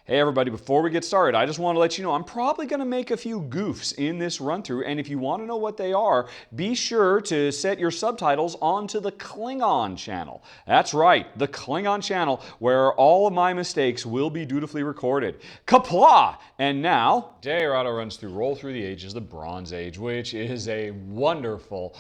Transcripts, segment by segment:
Hey everybody, before we get started, I just want to let you know I'm probably going to make a few goofs in this run through, and if you want to know what they are, be sure to set your subtitles onto the Klingon channel. That's right, the Klingon channel, where all of my mistakes will be dutifully recorded. Kapla! And now, today Rahdo runs through Roll Through the Ages, the Bronze Age, which is a wonderful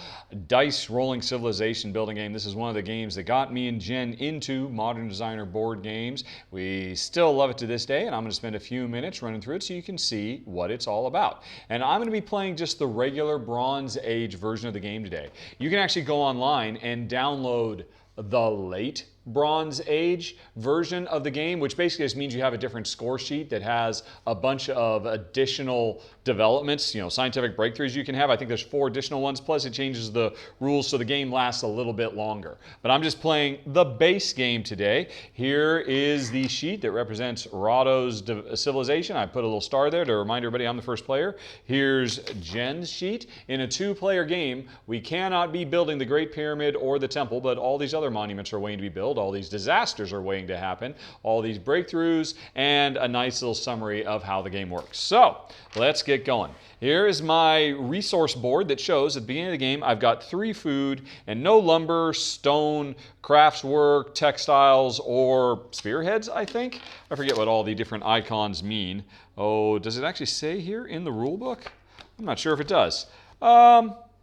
dice rolling civilization building game. This is one of the games that got me and Jen into modern designer board games. We still love it to this day, and I'm going to spend a few minutes running through it so you can see what it's all about. And I'm going to be playing just the regular Bronze Age version of the game today. You can actually go online and download the late Bronze Age version of the game, which basically just means you have a different score sheet that has a bunch of additional developments, scientific breakthroughs you can have. I think there's 4 additional ones, plus it changes the rules so the game lasts a little bit longer. But I'm just playing the base game today. Here is the sheet that represents Rahdo's civilization. I put a little star there to remind everybody I'm the first player. Here's Jen's sheet. In a 2-player game, we cannot be building the Great Pyramid or the temple, but all these other monuments are waiting to be built. All these disasters are waiting to happen, all these breakthroughs, and a nice little summary of how the game works. So let's get going. Here is my resource board that shows at the beginning of the game I've got 3 food and no lumber, stone, crafts work, textiles, or spearheads, I think. I forget what all the different icons mean. Oh, does it actually say here in the rule book? I'm not sure if it does.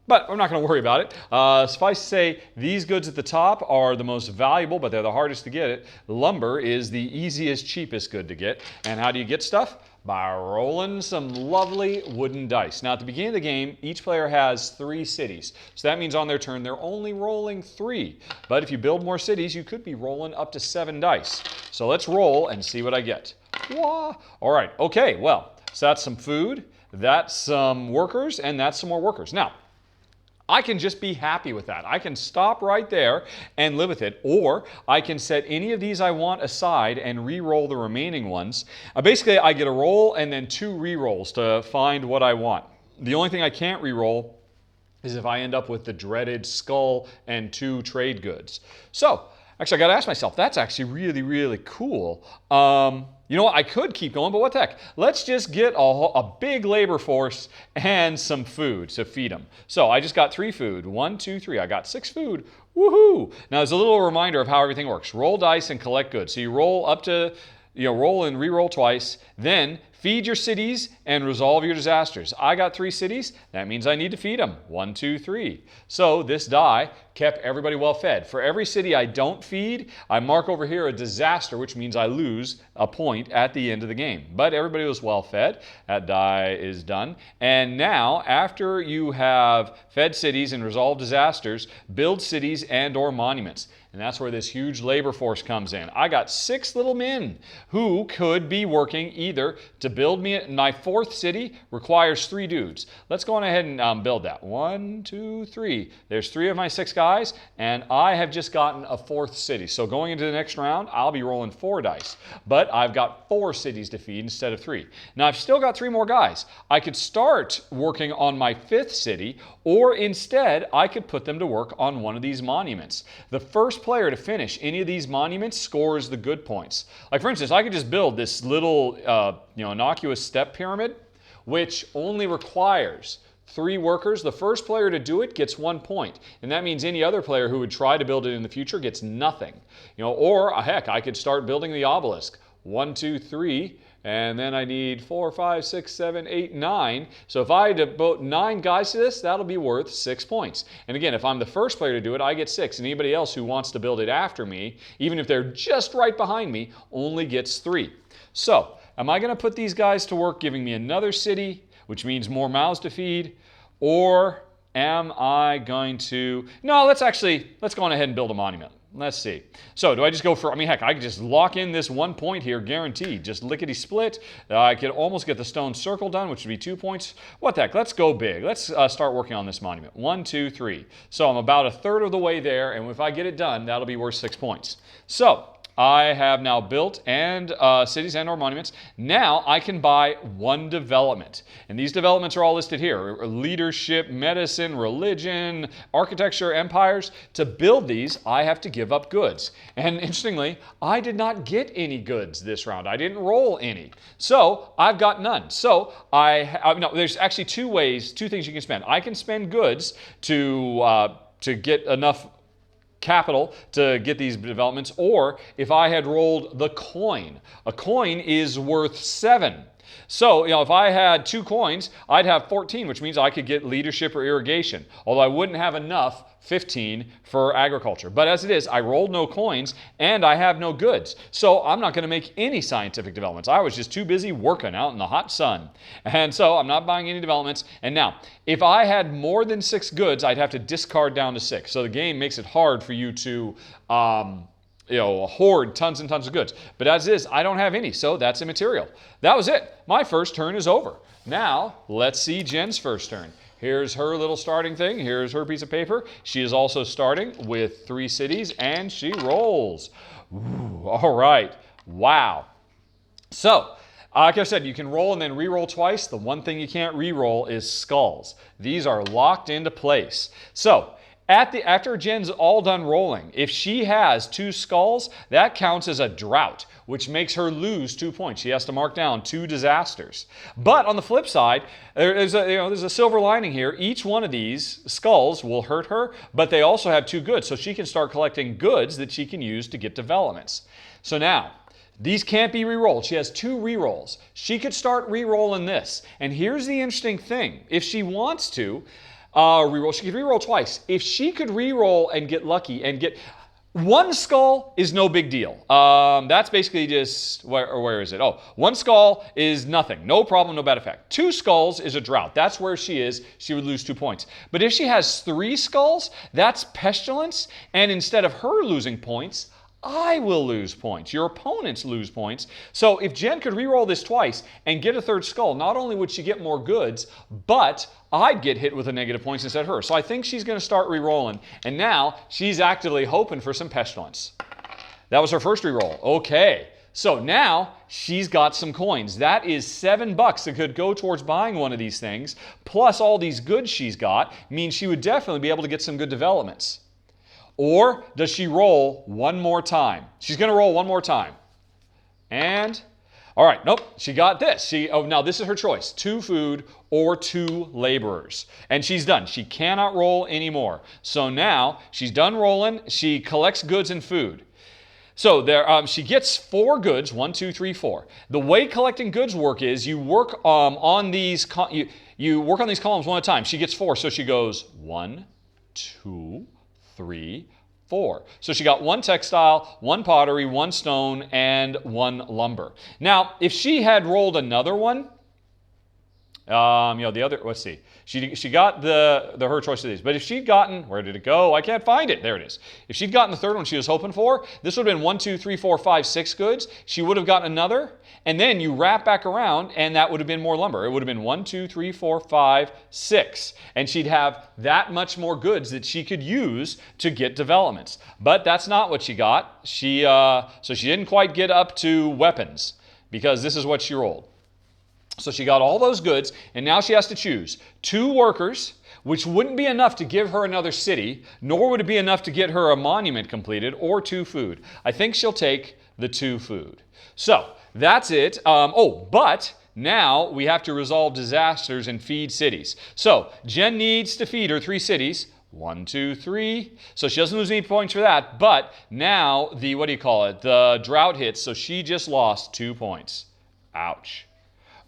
But I'm not going to worry about it. Suffice to say, these goods at the top are the most valuable, but they're the hardest to get. Lumber is the easiest, cheapest good to get. And how do you get stuff? By rolling some lovely wooden dice. Now, at the beginning of the game, each player has 3 cities. So that means on their turn, they're only rolling 3. But if you build more cities, you could be rolling up to 7 dice. So let's roll and see what I get. Wah! All right, okay, well, so that's some food, that's some workers, and that's some more workers. Now, I can just be happy with that. I can stop right there and live with it, or I can set any of these I want aside and re-roll the remaining ones. Basically, I get a roll and then 2 re-rolls to find what I want. The only thing I can't re-roll is if I end up with the dreaded skull and 2 trade goods. So, actually, I got to ask myself, that's actually really, really cool. You know what? I could keep going, but what the heck? Let's just get a big labor force and some food to feed them. So I just got 3 food. 1, 2, 3. I got 6 food. Woohoo! Now, there's a little reminder of how everything works. Roll dice and collect goods. So you roll up to, roll and re-roll twice. Then feed your cities and resolve your disasters. I got 3 cities. That means I need to feed them. 1, 2, 3. So this die kept everybody well fed. For every city I don't feed, I mark over here a disaster, which means I lose a point at the end of the game. But everybody was well fed. That die is done. And now, after you have fed cities and resolved disasters, build cities and or monuments. And that's where this huge labor force comes in. I got 6 little men who could be working either to build me. My 4th city requires 3 dudes. Let's go on ahead and build that. 1, 2, 3. There's 3 of my 6 guys, and I have just gotten a 4th city. So going into the next round, I'll be rolling 4 dice. But I've got 4 cities to feed instead of 3. Now, I've still got 3 more guys. I could start working on my 5th city, or instead, I could put them to work on one of these monuments. The first player to finish any of these monuments scores the good points. Like, for instance, I could just build this little innocuous step pyramid, which only requires 3 workers. The first player to do it gets 1 point, and that means any other player who would try to build it in the future gets nothing. Or heck, I could start building the obelisk. 1, 2, 3. And then I need 4, 5, 6, 7, 8, 9. So if I devote 9 guys to this, that'll be worth 6 points. And again, if I'm the first player to do it, I get 6. And anybody else who wants to build it after me, even if they're just right behind me, only gets 3. So, am I going to put these guys to work giving me another city, which means more mouths to feed? Or am I going to... No, let's go on ahead and build a monument. Let's see. So do I just go for, heck, I could just lock in this 1 point here, guaranteed. Just lickety split. I could almost get the stone circle done, which would be 2 points. What the heck? Let's go big. Let's start working on this monument. 1, 2, 3. So I'm about 1/3 of the way there, and if I get it done, that'll be worth 6 points. So I have now built and cities and or monuments. Now I can buy one development. And these developments are all listed here. Leadership, medicine, religion, architecture, empires. To build these, I have to give up goods. And interestingly, I did not get any goods this round. I didn't roll any. So I've got none. So no, there's actually two things you can spend. I can spend goods to get enough capital to get these developments, or if I had rolled the coin. A coin is worth 7. So, if I had 2 coins, I'd have 14, which means I could get leadership or irrigation, although I wouldn't have enough 15 for agriculture. But as it is, I rolled no coins and I have no goods. So I'm not going to make any scientific developments. I was just too busy working out in the hot sun. And so I'm not buying any developments. And now, if I had more than 6 goods, I'd have to discard down to 6. So the game makes it hard for you to hoard tons and tons of goods. But as is, I don't have any, so that's immaterial. That was it. My first turn is over. Now, let's see Jen's first turn. Here's her little starting thing. Here's her piece of paper. She is also starting with 3 cities, and she rolls. Ooh, all right. Wow. So, like I said, you can roll and then re-roll twice. The one thing you can't re-roll is skulls. These are locked into place. So, after Jen's all done rolling, if she has 2 skulls, that counts as a drought, which makes her lose 2 points. She has to mark down 2 disasters. But on the flip side, there's a silver lining here. Each one of these skulls will hurt her, but they also have 2 goods, so she can start collecting goods that she can use to get developments. So now, these can't be re-rolled. She has 2 re-rolls. She could start re-rolling this. And here's the interesting thing. If she wants to, re-roll. She could re-roll twice. If she could re-roll and get lucky and get 1 skull is no big deal. That's basically just, where is it? Oh, 1 skull is nothing. No problem, no bad effect. 2 skulls is a drought. That's where she is. She would lose 2 points. But if she has 3 skulls, that's pestilence. And instead of her losing points, I will lose points. Your opponents lose points. So if Jen could re-roll this twice and get a 3rd skull, not only would she get more goods, but I'd get hit with a negative points instead of her. So I think she's going to start re-rolling. And now she's actively hoping for some pestilence. That was her first re-roll. Okay. So now she's got some coins. That is $7 that could go towards buying one of these things. Plus all these goods she's got means she would definitely be able to get some good developments. Or does she roll one more time? She's going to roll one more time. And, all right, nope, she got this. Now this is her choice, 2 food or 2 laborers. And she's done. She cannot roll anymore. So now she's done rolling. She collects goods and food. So she gets 4 goods, 1, 2, 3, 4. The way collecting goods work is you work on these you work on these columns one at a time. She gets 4, so she goes 1, 2, 3, 4. So she got 1 textile, 1 pottery, 1 stone, and 1 lumber. Now, if she had rolled another one, the other, let's see. She got her choice of these. But if she'd gotten, where did it go? I can't find it. There it is. If she'd gotten the 3rd one she was hoping for, this would have been 1, 2, 3, 4, 5, 6 goods. She would have gotten another, and then you wrap back around, and that would have been more lumber. It would have been 1, 2, 3, 4, 5, 6. And she'd have that much more goods that she could use to get developments. But that's not what she got. So she didn't quite get up to weapons, because this is what she rolled. So she got all those goods, and now she has to choose 2 workers, which wouldn't be enough to give her another city, nor would it be enough to get her a monument completed, or 2 food. I think she'll take the 2 food. So that's it. But now we have to resolve disasters and feed cities. So Jen needs to feed her 3 cities. 1, 2, 3. So she doesn't lose any points for that. But now the drought hits, so she just lost 2 points. Ouch.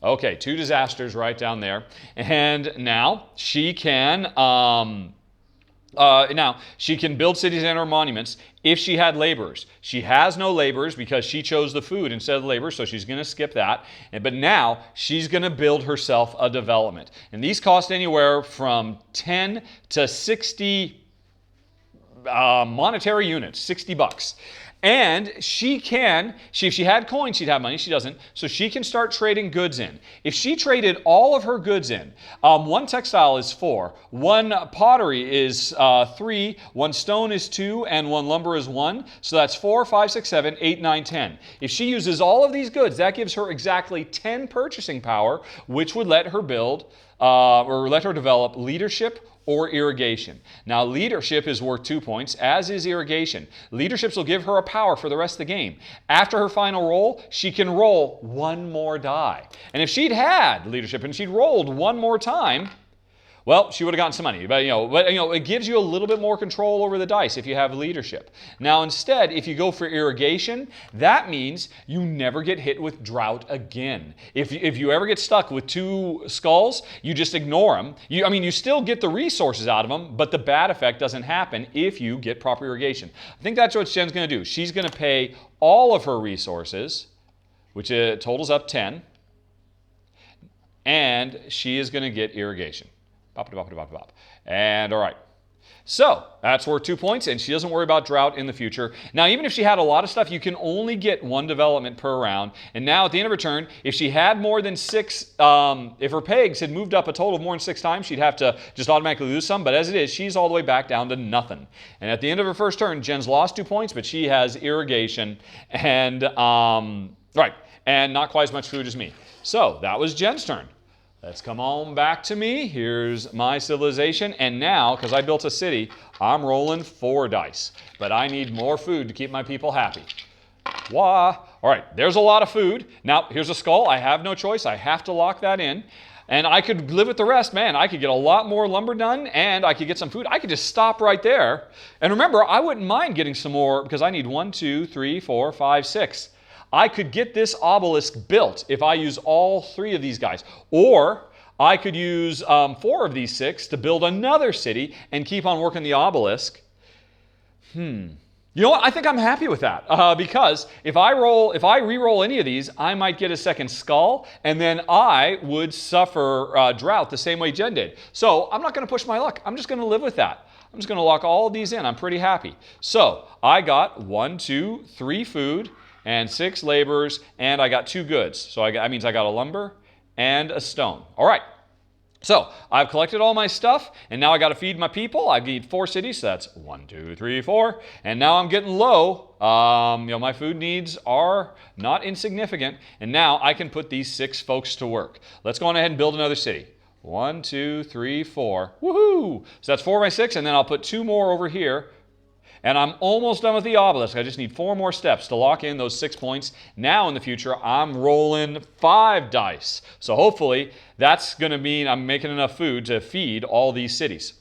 Okay, 2 disasters right down there. And now she can build cities and or monuments if she had laborers. She has no laborers because she chose the food instead of the labor, so she's going to skip that. But now she's going to build herself a development. And these cost anywhere from 10 to 60 monetary units, 60 bucks. And if she had coins, she'd have money. She doesn't. So she can start trading goods in. If she traded all of her goods in, one textile is 4, one pottery is 3, one stone is 2, and one lumber is 1. So that's 4, 5, 6, 7, 8, 9, 10. If she uses all of these goods, that gives her exactly 10 purchasing power, which would let her build or let her develop leadership or irrigation. Now, leadership is worth 2 points, as is irrigation. Leaderships will give her a power for the rest of the game. After her final roll, she can roll 1 more die. And if she'd had leadership and she'd rolled 1 more time, well, she would have gotten some money. But it gives you a little bit more control over the dice if you have leadership. Now, instead, if you go for irrigation, that means you never get hit with drought again. If you ever get stuck with 2 skulls, you just ignore them. You still get the resources out of them, but the bad effect doesn't happen if you get proper irrigation. I think that's what Jen's going to do. She's going to pay all of her resources, which totals up 10, and she is going to get irrigation. And all right. So that's worth 2 points, and she doesn't worry about drought in the future. Now, even if she had a lot of stuff, you can only get 1 development per round. And now at the end of her turn, if she had more than 6, if her pegs had moved up a total of more than 6 times, she'd have to just automatically lose some. But as it is, she's all the way back down to nothing. And at the end of her first turn, Jen's lost 2 points, but she has irrigation and and not quite as much food as me. So that was Jen's turn. Let's come on back to me. Here's my civilization. And now, because I built a city, I'm rolling 4 dice. But I need more food to keep my people happy. Wah! All right, there's a lot of food. Now, here's a skull. I have no choice. I have to lock that in. And I could live with the rest. Man, I could get a lot more lumber done, and I could get some food. I could just stop right there. And remember, I wouldn't mind getting some more, because I need 1, 2, 3, 4, 5, 6. I could get this obelisk built if I use all 3 of these guys. Or I could use 4 of these 6 to build another city and keep on working the obelisk. You know what? I think I'm happy with that. Because if I re-roll any of these, I might get a second skull, and then I would suffer drought the same way Jen did. So I'm not going to push my luck. I'm just going to live with that. I'm just going to lock all of these in. I'm pretty happy. So I got 1, 2, 3 food, and 6 laborers, and I got 2 goods. So that means I got a lumber and a stone. All right. So I've collected all my stuff, and now I got to feed my people. I need 4 cities, so that's 1, 2, 3, 4. And now I'm getting low. My food needs are not insignificant, and now I can put these 6 folks to work. Let's go on ahead and build another city. 1, 2, 3, 4. Woohoo! So that's 4 by 6, and then I'll put 2 more over here. And I'm almost done with the obelisk. I just need 4 more steps to lock in those 6 points. Now in the future, I'm rolling 5 dice. So hopefully that's going to mean I'm making enough food to feed all these cities.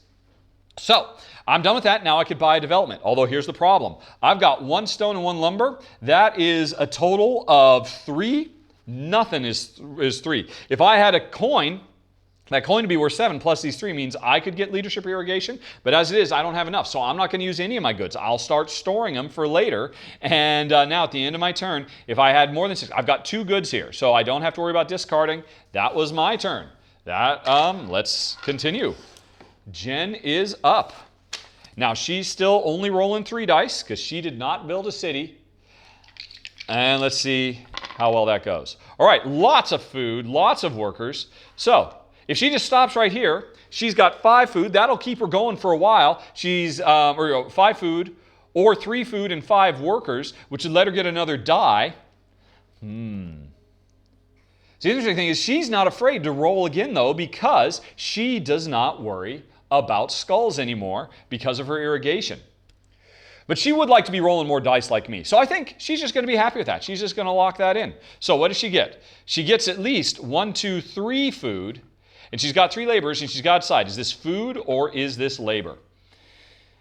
So I'm done with that. Now I could buy a development. Although here's the problem. I've got 1 stone and 1 lumber. That is a total of 3. Nothing is 3. If I had a coin, that coin to be worth 7 plus these 3 means I could get leadership irrigation, but as it is, I don't have enough. So I'm not going to use any of my goods. I'll start storing them for later. And now at the end of my turn, if I had more than 6, I've got 2 goods here, so I don't have to worry about discarding. That was my turn. Let's continue. Jen is up. Now she's still only rolling 3 dice because she did not build a city. And let's see how well that goes. All right, lots of food, lots of workers. So if she just stops right here, she's got 5 food. That'll keep her going for a while. She's 5 food or 3 food and 5 workers, which would let her get another die. So the interesting thing is she's not afraid to roll again, though, because she does not worry about skulls anymore because of her irrigation. But she would like to be rolling more dice like me. So I think she's just going to be happy with that. She's just going to lock that in. So what does she get? She gets at least 1, 2, 3 food. And she's got 3 laborers, and she's got to decide, is this food or is this labor?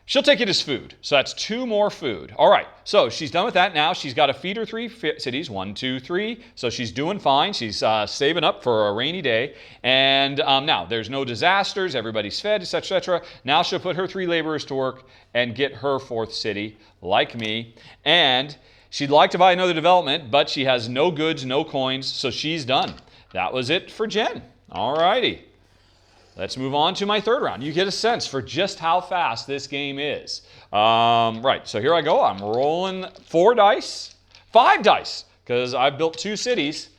She'll take it as food. So that's 2 more food. All right, so she's done with that now. She's got to feed her 3 cities, 1, 2, 3. So she's doing fine. She's saving up for a rainy day. And now there's no disasters. Everybody's fed, etc., etc. Now she'll put her 3 laborers to work and get her 4th city, like me. And she'd like to buy another development, but she has no goods, no coins, so she's done. That was it for Jen. All righty. let's move on to my third round. You get a sense for just how fast this game is. Right, so here I go. I'm rolling 4 dice, 5 dice, because I've built 2 cities.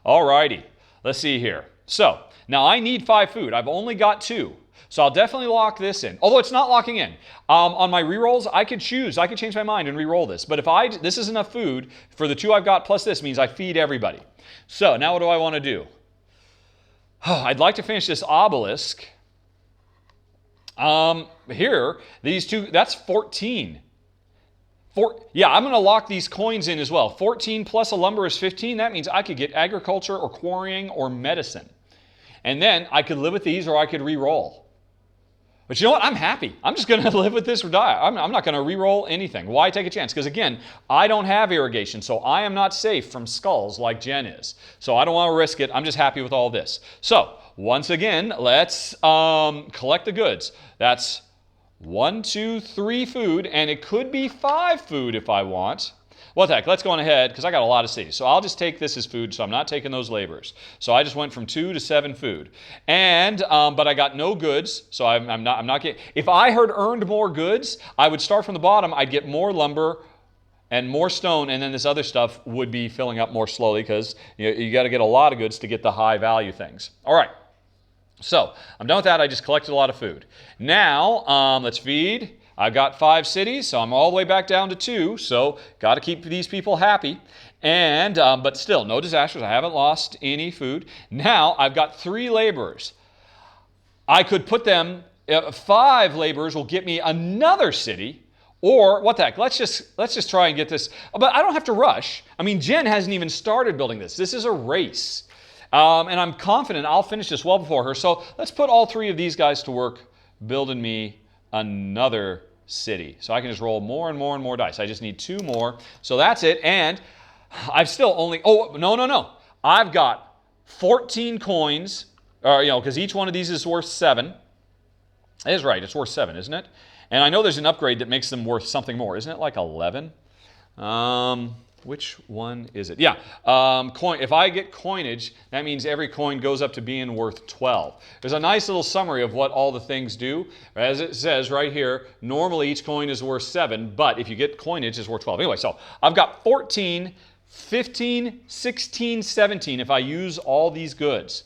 All righty, let's see here. So now I need 5 food. I've only got 2. So I'll definitely lock this in. Although it's not locking in. On my rerolls, I could choose. I could change my mind and reroll this. But if this is enough food for the 2 I've got plus this means I feed everybody. So now what do I want to do? I'd like to finish this obelisk. Here, these 2, that's 14. Yeah, I'm going to lock these coins in as well. 14 plus a lumber is 15. That means I could get agriculture or quarrying or medicine. And then I could live with these or I could re-roll. But you know what? I'm happy. I'm just going to live with this or die. I'm not going to re-roll anything. Why take a chance? Because again, I don't have irrigation, so I am not safe from skulls like Jen is. So I don't want to risk it. I'm just happy with all this. So once again, let's collect the goods. That's 1, 2, 3 food, and it could be 5 food if I want. What the heck, let's go on ahead, because I got a lot of cities. So I'll just take this as food, so I'm not taking those laborers. So I just went from 2 to 7 food. And, but I got no goods, so I'm not getting, if I had earned more goods, I would start from the bottom, I'd get more lumber and more stone, and then this other stuff would be filling up more slowly, because you got to get a lot of goods to get the high value things. All right, so I'm done with that. I just collected a lot of food. Now, let's feed. I've got 5 cities, so I'm all the way back down to 2, so got to keep these people happy. And, but still, no disasters. I haven't lost any food. Now, I've got 3 laborers. I could put them, 5 laborers will get me another city, or what the heck, let's just try and get this. But I don't have to rush. I mean, Jen hasn't even started building this. This is a race. And I'm confident I'll finish this well before her, so let's put all 3 of these guys to work building me another city. So I can just roll more and more and more dice. I just need 2 more. So that's it. And I've still only, oh, no. I've got 14 coins, or, because each one of these is worth 7. It is right. It's worth 7, isn't it? And I know there's an upgrade that makes them worth something more. Isn't it like 11? Which one is it? Yeah, coin. If I get coinage, that means every coin goes up to being worth 12. There's a nice little summary of what all the things do. As it says right here, normally each coin is worth 7, but if you get coinage, it's worth 12. Anyway, so I've got 14, 15, 16, 17 if I use all these goods.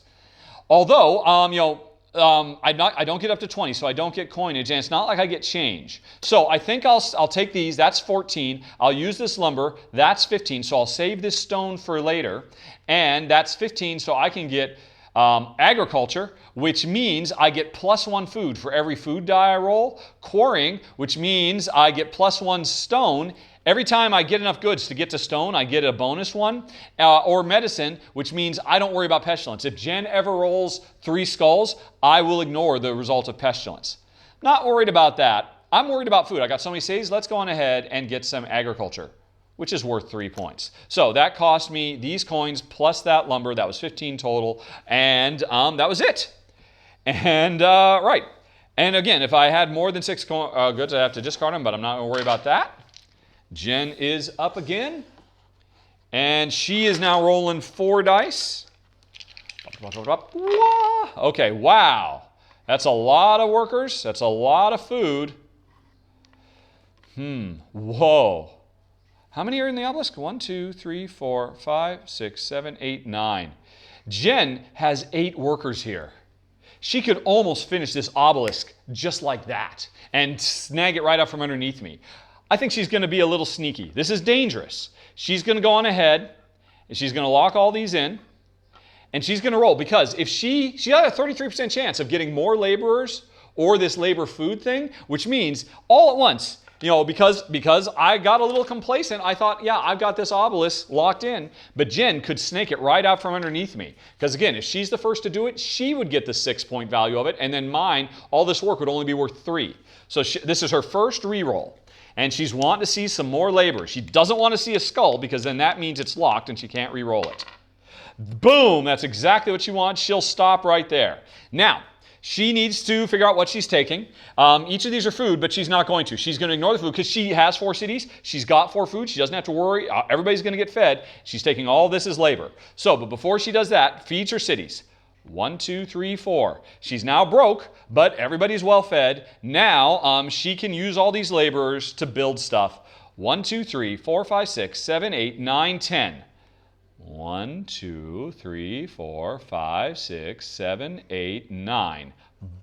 Although, I don't get up to 20, so I don't get coinage, and it's not like I get change. So I think I'll take these. That's 14. I'll use this lumber. That's 15. So I'll save this stone for later, and that's 15. So I can get agriculture, which means I get +1 food for every food die I roll. Quarrying, which means I get +1 stone. Every time I get enough goods to get to stone, I get a bonus one. Or medicine, which means I don't worry about pestilence. If Jen ever rolls 3 skulls, I will ignore the result of pestilence. Not worried about that. I'm worried about food. I got so many cities. Let's go on ahead and get some agriculture, which is worth 3 points. So that cost me these coins plus that lumber. That was 15 total. And that was it. And, right. And again, if I had more than 6 goods, I'd have to discard them, but I'm not going to worry about that. Jen is up again, and she is now rolling 4 dice. Okay, wow. That's a lot of workers. That's a lot of food. Whoa. How many are in the obelisk? 1, 2, 3, 4, 5, 6, 7, 8, 9. Jen has 8 workers here. She could almost finish this obelisk just like that and snag it right up from underneath me. I think she's going to be a little sneaky. This is dangerous. She's going to go on ahead, and she's going to lock all these in, and she's going to roll, because if she got a 33% chance of getting more laborers or this labor food thing, which means all at once, because I got a little complacent, I thought, yeah, I've got this obelisk locked in, but Jen could snake it right out from underneath me. Because again, if she's the first to do it, she would get the 6-point value of it, and then mine, all this work would only be worth 3. So this is her first reroll. And she's wanting to see some more labor. She doesn't want to see a skull, because then that means it's locked and she can't re-roll it. Boom! That's exactly what she wants. She'll stop right there. Now, she needs to figure out what she's taking. Each of these are food, but she's not going to. She's going to ignore the food because she has 4 cities. She's got 4 food. She doesn't have to worry. Everybody's going to get fed. She's taking all this as labor. So, but before she does that, feeds her cities. 1, 2, 3, 4. She's now broke, but everybody's well fed. Now she can use all these laborers to build stuff. 1, 2, 3, 4, 5, 6, 7, 8, 9, 10. 1, 2, 3, 4, 5, 6, 7, 8, 9.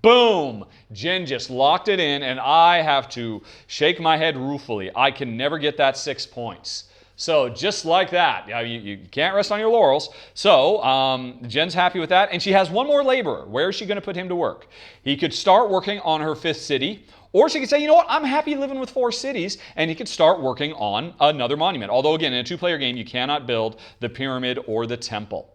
Boom! Jen just locked it in, and I have to shake my head ruefully. I can never get that 6 points. So just like that, you can't rest on your laurels. So Jen's happy with that, and she has one more laborer. Where is she going to put him to work? He could start working on her 5th city, or she could say, you know what, I'm happy living with 4 cities, and he could start working on another monument. Although, again, in a 2-player game, you cannot build the pyramid or the temple.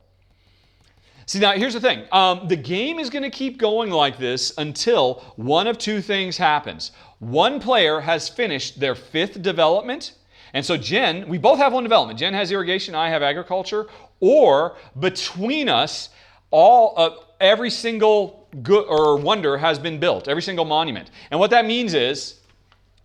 See, now, here's the thing. The game is going to keep going like this until one of 2 things happens. One player has finished their 5th development, and so Jen, we both have 1 development. Jen has irrigation, I have agriculture, or between us, every single good or wonder has been built, every single monument. And what that means is,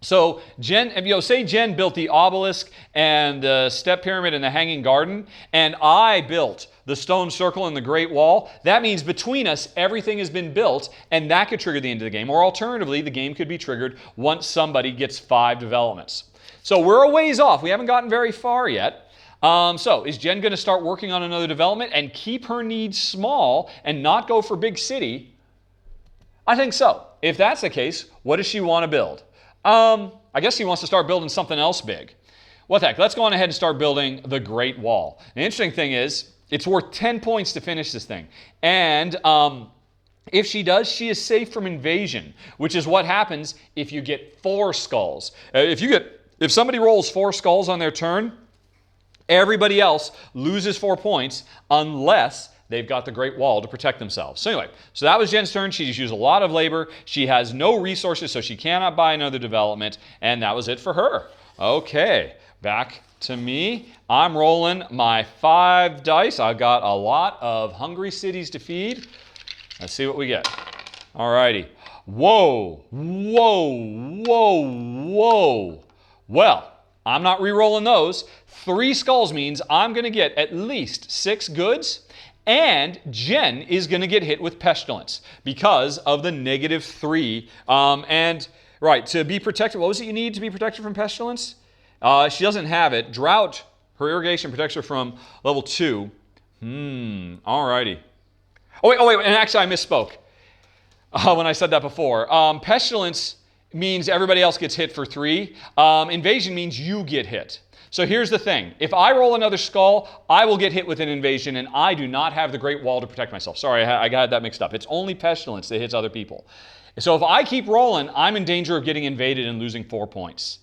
so Jen, say Jen built the obelisk and the step pyramid and the hanging garden, and I built the stone circle and the great wall. That means between us, everything has been built, and that could trigger the end of the game. Or alternatively, the game could be triggered once somebody gets 5 developments. So we're a ways off. We haven't gotten very far yet. So is Jen going to start working on another development and keep her needs small and not go for big city? I think so. If that's the case, what does she want to build? I guess she wants to start building something else big. What the heck? Let's go on ahead and start building the Great Wall. The interesting thing is, it's worth 10 points to finish this thing. And if she does, she is safe from invasion, which is what happens if you get 4 skulls. If somebody rolls 4 skulls on their turn, everybody else loses 4 points unless they've got the Great Wall to protect themselves. So anyway, so that was Jen's turn. She just used a lot of labor. She has no resources, so she cannot buy another development, and that was it for her. Okay, back to me. I'm rolling my 5 dice. I've got a lot of hungry cities to feed. Let's see what we get. All righty. Whoa, whoa, whoa, whoa. Well, I'm not re-rolling those. 3 skulls means I'm going to get at least 6 goods, and Jen is going to get hit with pestilence because of the -3. Right, to be protected, what was it you need to be protected from pestilence? She doesn't have it. Drought, her irrigation protects her from level 2. All righty. Oh, wait, and actually I misspoke when I said that before. Pestilence means everybody else gets hit for 3. Invasion means you get hit. So here's the thing. If I roll another skull, I will get hit with an invasion, and I do not have the Great Wall to protect myself. Sorry, I got that mixed up. It's only pestilence that hits other people. So if I keep rolling, I'm in danger of getting invaded and losing 4 points.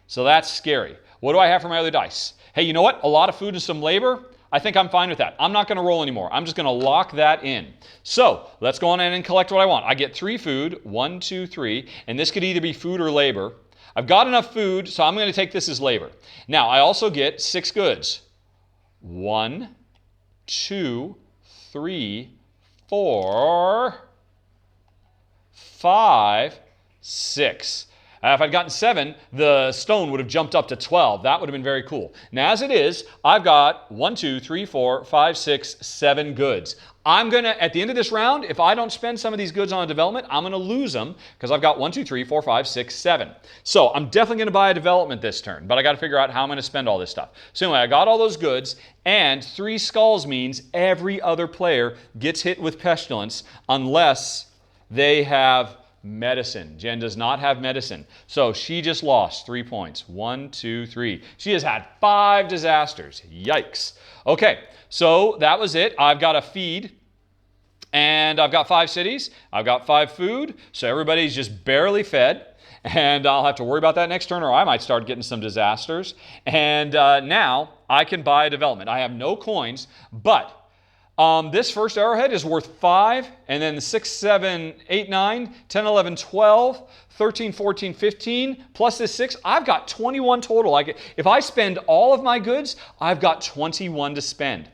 So that's scary. What do I have for my other dice? Hey, you know what? A lot of food and some labor. I think I'm fine with that. I'm not going to roll anymore. I'm just going to lock that in. So let's go on in and collect what I want. I get 3 food, 1, 2, 3, and this could either be food or labor. I've got enough food, so I'm going to take this as labor. Now, I also get 6 goods. 1, 2, 3, 4, 5, 6. If I'd gotten 7, the stone would have jumped up to 12. That would have been very cool. Now, as it is, I've got 1, 2, 3, 4, 5, 6, 7 goods. I'm going to, at the end of this round, if I don't spend some of these goods on a development, I'm going to lose them because I've got 1, 2, 3, 4, 5, 6, 7. So I'm definitely going to buy a development this turn, but I got to figure out how I'm going to spend all this stuff. So anyway, I got all those goods, and 3 skulls means every other player gets hit with pestilence unless they have medicine. Jen does not have medicine. So she just lost 3 points. 1, 2, 3. She has had 5 disasters. Yikes. Okay, so that was it. I've got a feed, and I've got 5 cities. I've got 5 food, so everybody's just barely fed. And I'll have to worry about that next turn, or I might start getting some disasters. And now I can buy a development. I have no coins, but this first arrowhead is worth 5, and then 6, 7, 8, 9, 10, 11, 12, 13, 14, 15, plus this 6, I've got 21 total. If I spend all of my goods, I've got 21 to spend.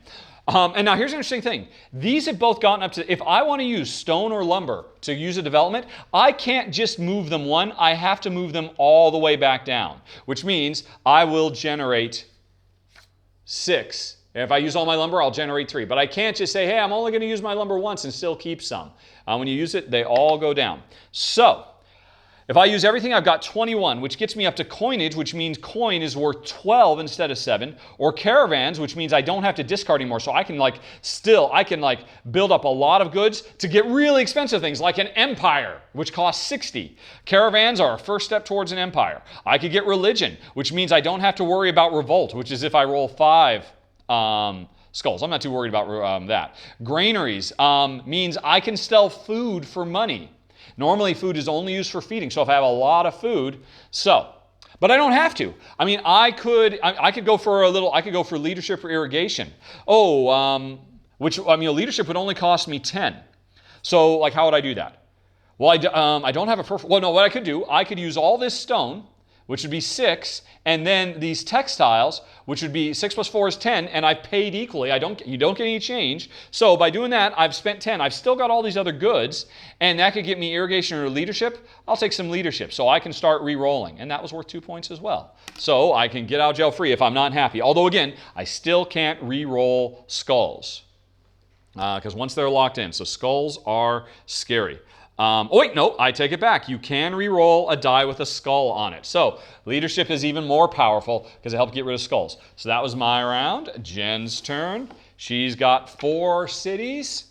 And now here's an interesting thing. These have both gotten up to, if I want to use stone or lumber to use a development, I can't just move them 1, I have to move them all the way back down, which means I will generate 6 If I use all my lumber, I'll generate 3. But I can't just say, hey, I'm only going to use my lumber once and still keep some. When you use it, they all go down. So if I use everything, I've got 21, which gets me up to coinage, which means coin is worth 12 instead of 7, or caravans, which means I don't have to discard anymore. So I can build up a lot of goods to get really expensive things like an empire, which costs 60. Caravans are a first step towards an empire. I could get religion, which means I don't have to worry about revolt, which is if I roll 5 skulls. I'm not too worried about that. Granaries means I can sell food for money. Normally, food is only used for feeding, so if I have a lot of food, but I don't have to. I mean, I could go for leadership or irrigation. Leadership would only cost me 10. So, like, how would I do that? Well, I don't have a perfect. Well, no, what I could do, I could use all this stone, which would be 6, and then these textiles, which would be 6 plus 4 is 10, and I paid equally. You don't get any change. So by doing that, I've spent 10. I've still got all these other goods, and that could get me irrigation or leadership. I'll take some leadership, so I can start re-rolling, and that was worth 2 points as well. So I can get out jail free if I'm not happy. Although again, I still can't re-roll skulls because once they're locked in, so skulls are scary. I take it back. You can re-roll a die with a skull on it. So leadership is even more powerful because it helps get rid of skulls. So that was my round. Jen's turn. She's got 4 cities.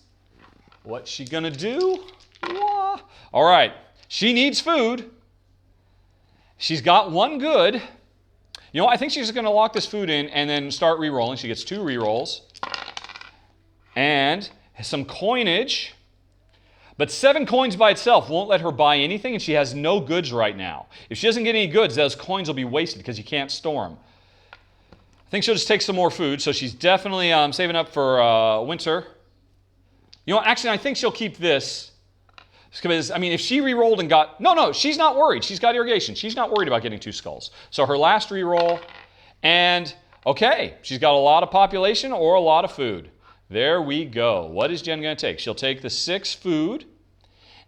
What's she gonna do? All right. She needs food. She's got 1 good. You know, I think she's just gonna lock this food in and then start re-rolling. She gets 2 re-rolls. And some coinage. But 7 coins by itself won't let her buy anything, and she has no goods right now. If she doesn't get any goods, those coins will be wasted because you can't store them. I think she'll just take some more food, so she's definitely saving up for winter. You know, actually, I think she'll keep this. Because, I mean, if she re-rolled and got... No, she's not worried. She's got irrigation. She's not worried about getting 2 skulls. So her last re-roll, and okay, she's got a lot of population or a lot of food. There we go. What is Jen going to take? She'll take the 6 food,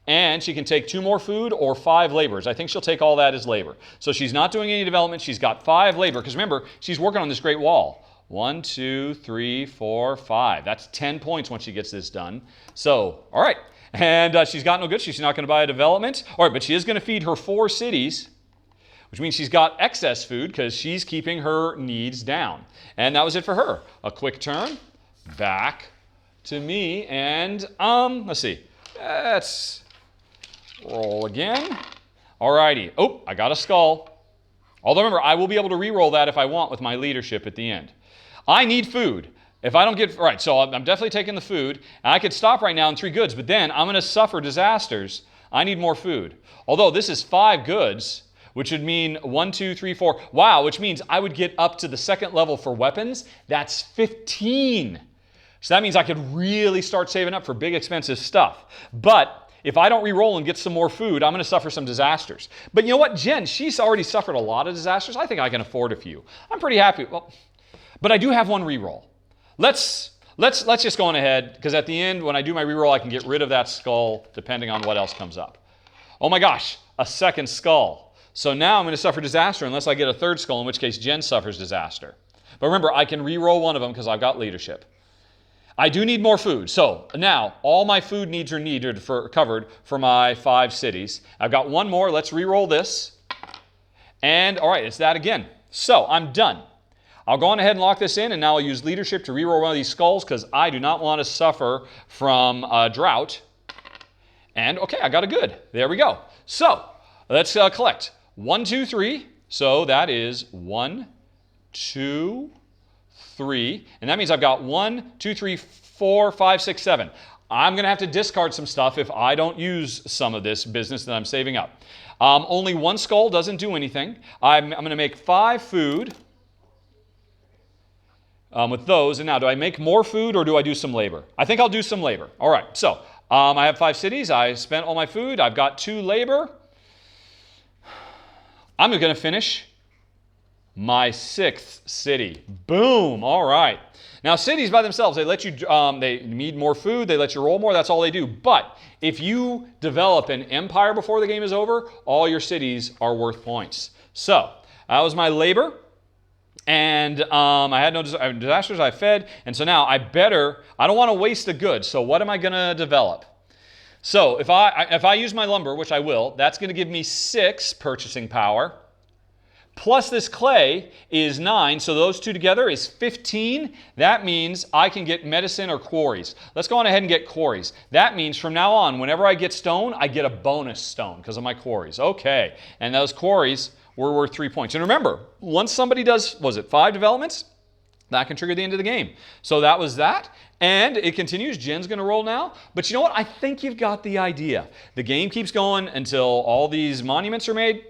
and she can take 2 more food or 5 laborers. I think she'll take all that as labor. So she's not doing any development. She's got 5 labor, because remember, she's working on this great wall. 1, 2, 3, 4, 5. That's 10 points once she gets this done. So, all right. And she's got no good. She's not going to buy a development. All right, but she is going to feed her 4 cities, which means she's got excess food because she's keeping her needs down. And that was it for her. A quick turn. Back to me, and let's see. Let's roll again. Alrighty. Oh, I got a skull. Although remember, I will be able to re-roll that if I want with my leadership at the end. I need food. If I don't get... All right, so I'm definitely taking the food. And I could stop right now in 3 goods, but then I'm going to suffer disasters. I need more food. Although this is 5 goods, which would mean 1, 2, 3, 4. Wow, which means I would get up to the 2nd level for weapons. That's 15. So that means I could really start saving up for big, expensive stuff. But if I don't re-roll and get some more food, I'm going to suffer some disasters. But you know what? Jen, she's already suffered a lot of disasters. I think I can afford a few. I'm pretty happy. Well, but I do have 1 re-roll. Let's just go on ahead, because at the end, when I do my re-roll, I can get rid of that skull depending on what else comes up. Oh my gosh, a 2nd skull. So now I'm going to suffer disaster unless I get a 3rd skull, in which case Jen suffers disaster. But remember, I can re-roll 1 of them because I've got leadership. I do need more food. So now all my food needs are covered for my 5 cities. I've got 1 more. Let's re-roll this. And all right, it's that again. So I'm done. I'll go on ahead and lock this in, and now I'll use leadership to re-roll 1 of these skulls because I do not want to suffer from drought. And okay, I got a good. There we go. So let's collect. 1, 2, 3. So that is 1, 2, 3, and that means I've got 1, 2, 3, 4, 5, 6, 7. I'm going to have to discard some stuff if I don't use some of this business that I'm saving up. Only 1 skull doesn't do anything. I'm going to make 5 food with those. And now, do I make more food or do I do some labor? I think I'll do some labor. All right, so I have 5 cities. I spent all my food. I've got 2 labor. I'm going to finish my 6th city. Boom. All right. Now, cities by themselves, they let you, they need more food, they let you roll more, that's all they do. But if you develop an empire before the game is over, all your cities are worth points. So, that was my labor. And I had no disasters. I fed, and so now I don't want to waste the goods. So what am I going to develop? So if I use my lumber, which I will, that's going to give me 6 purchasing power. Plus this clay is 9, so those two together is 15. That means I can get medicine or quarries. Let's go on ahead and get quarries. That means from now on, whenever I get stone, I get a bonus stone because of my quarries. Okay, and those quarries were worth 3 points. And remember, once somebody does, was it 5 developments? That can trigger the end of the game. So that was that. And it continues. Jen's going to roll now. But you know what? I think you've got the idea. The game keeps going until all these monuments are made,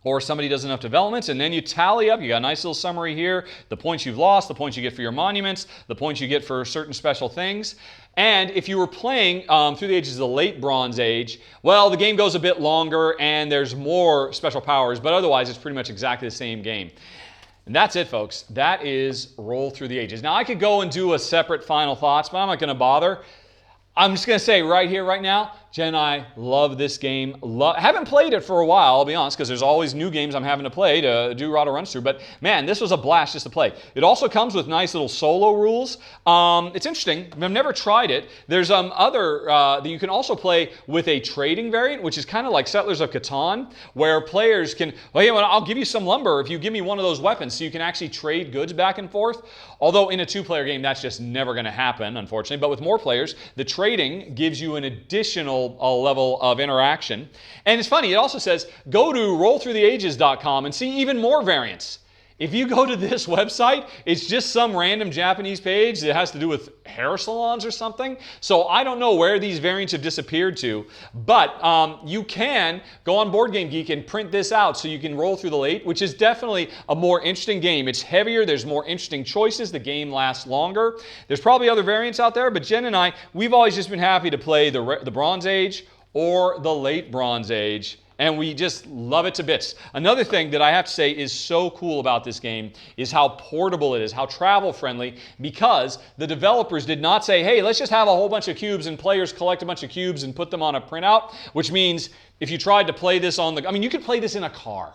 or somebody does enough developments, and then you tally up. You got a nice little summary here, the points you've lost, the points you get for your monuments, the points you get for certain special things. And if you were playing through the ages of the late Bronze Age, well, the game goes a bit longer and there's more special powers, but otherwise it's pretty much exactly the same game. And that's it, folks. That is Roll Through the Ages. Now, I could go and do a separate final thoughts, but I'm not going to bother. I'm just going to say right here, right now, Jen and I love this game. Haven't played it for a while, I'll be honest, because there's always new games I'm having to play to do Rahdo runs through. But man, this was a blast just to play. It also comes with nice little solo rules. It's interesting. I've never tried it. There's other that you can also play with a trading variant, which is kind of like Settlers of Catan, where players can, well, yeah, I'll give you some lumber if you give me one of those weapons, so you can actually trade goods back and forth. Although in a 2-player game, that's just never going to happen, unfortunately. But with more players, the trading gives you an additional level of interaction. And it's funny, it also says, go to rollthroughtheages.com and see even more variants. If you go to this website, it's just some random Japanese page that has to do with hair salons or something. So I don't know where these variants have disappeared to, but you can go on Board Game Geek and print this out so you can roll through the late, which is definitely a more interesting game. It's heavier, there's more interesting choices, the game lasts longer. There's probably other variants out there, but Jen and I, we've always just been happy to play the Bronze Age or the late Bronze Age. And we just love it to bits. Another thing that I have to say is so cool about this game is how portable it is, how travel friendly, because the developers did not say, hey, let's just have a whole bunch of cubes and players collect a bunch of cubes and put them on a printout, which means if you tried to play this on the, I mean, you could play this in a car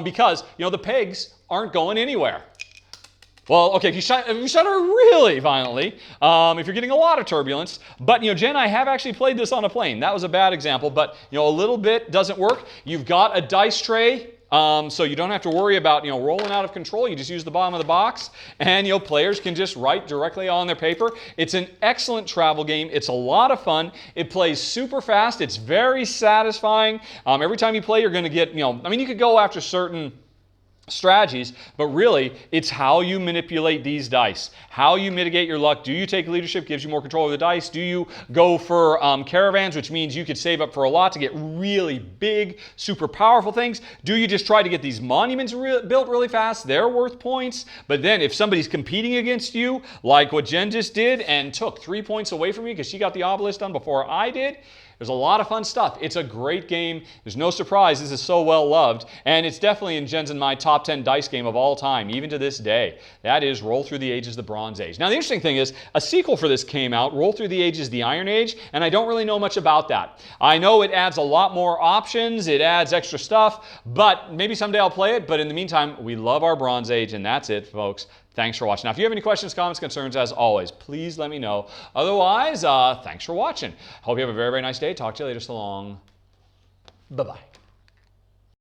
because, you know, the pegs aren't going anywhere. Well, okay, if you shudder really violently, if you're getting a lot of turbulence, but, you know, Jen and I have actually played this on a plane. That was a bad example, but, you know, a little bit doesn't work. You've got a dice tray, so you don't have to worry about, you know, rolling out of control. You just use the bottom of the box, and, you know, players can just write directly on their paper. It's an excellent travel game. It's a lot of fun. It plays super fast. It's very satisfying. Every time you play, you're going to get, you know, I mean, you could go after certain strategies, but really it's how you manipulate these dice, how you mitigate your luck. Do you take leadership, gives you more control over the dice? Do you go for caravans, which means you could save up for a lot to get really big, super powerful things? Do you just try to get these monuments built really fast? They're worth points, but then if somebody's competing against you, like what Jen just did and took 3 points away from me because she got the obelisk done before I did, there's a lot of fun stuff. It's a great game. There's no surprise this is so well loved, and it's definitely in Jen's and my top 10 dice game of all time, even to this day. That is Roll Through the Ages, the Bronze Age. Now, the interesting thing is, a sequel for this came out, Roll Through the Ages, the Iron Age, and I don't really know much about that. I know it adds a lot more options, it adds extra stuff, but maybe someday I'll play it, but in the meantime, we love our Bronze Age, and that's it, folks. Thanks for watching. Now, if you have any questions, comments, concerns, as always, please let me know. Otherwise, thanks for watching. Hope you have a very, very nice day. Talk to you later. So long. Bye-bye.